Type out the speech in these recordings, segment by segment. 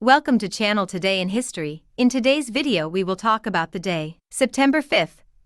Welcome to Channel Today in History. In today's video we will talk about the day, September 5,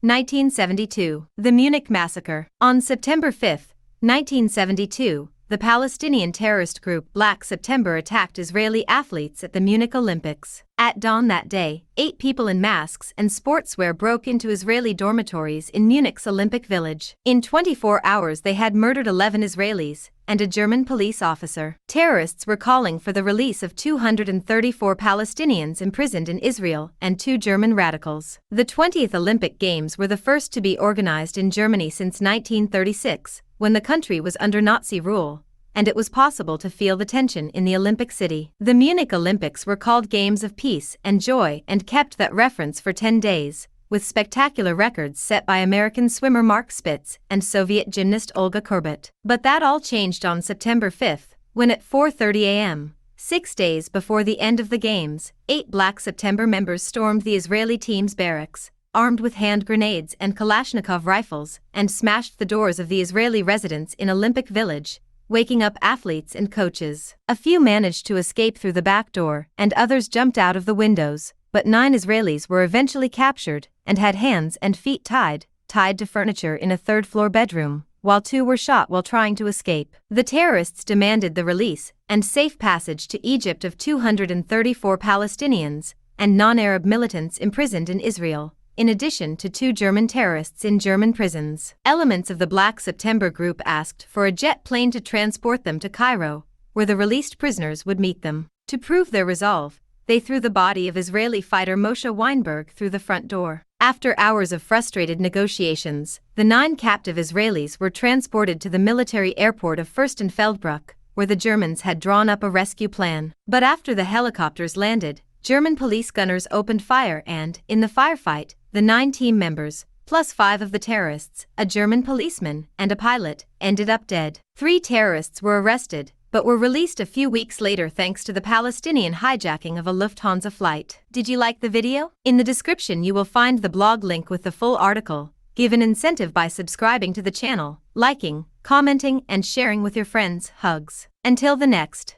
1972, the Munich Massacre. On September 5, 1972, the Palestinian terrorist group Black September attacked Israeli athletes at the Munich Olympics. At dawn that day, 8 people in masks and sportswear broke into Israeli dormitories in Munich's Olympic Village. In 24 hours they had murdered 11 Israelis and a German police officer. Terrorists were calling for the release of 234 Palestinians imprisoned in Israel and 2 German radicals. The 20th Olympic Games were the first to be organized in Germany since 1936, when the country was under Nazi rule, and it was possible to feel the tension in the Olympic city. The Munich Olympics were called Games of Peace and Joy and kept that reference for 10 days, with spectacular records set by American swimmer Mark Spitz and Soviet gymnast Olga Korbut. But that all changed on September 5, when at 4:30 a.m., 6 days before the end of the Games, 8 Black September members stormed the Israeli team's barracks, armed with hand grenades and Kalashnikov rifles, and smashed the doors of the Israeli residence in Olympic Village, waking up athletes and coaches. A few managed to escape through the back door, and others jumped out of the windows, but 9 Israelis were eventually captured and had hands and feet tied to furniture in a third-floor bedroom, while 2 were shot while trying to escape. The terrorists demanded the release and safe passage to Egypt of 234 Palestinians and non-Arab militants imprisoned in Israel, in addition to 2 German terrorists in German prisons. Elements of the Black September group asked for a jet plane to transport them to Cairo, where the released prisoners would meet them. To prove their resolve, they threw the body of Israeli fighter Moshe Weinberg through the front door. After hours of frustrated negotiations, the 9 captive Israelis were transported to the military airport of Fürstenfeldbruck, where the Germans had drawn up a rescue plan. But after the helicopters landed, German police gunners opened fire and, in the firefight, the 9 team members, plus 5 of the terrorists, a German policeman, and a pilot, ended up dead. 3 terrorists were arrested, but were released a few weeks later thanks to the Palestinian hijacking of a Lufthansa flight. Did you like the video? In the description you will find the blog link with the full article. Give an incentive by subscribing to the channel, liking, commenting, and sharing with your friends. Hugs. Until the next.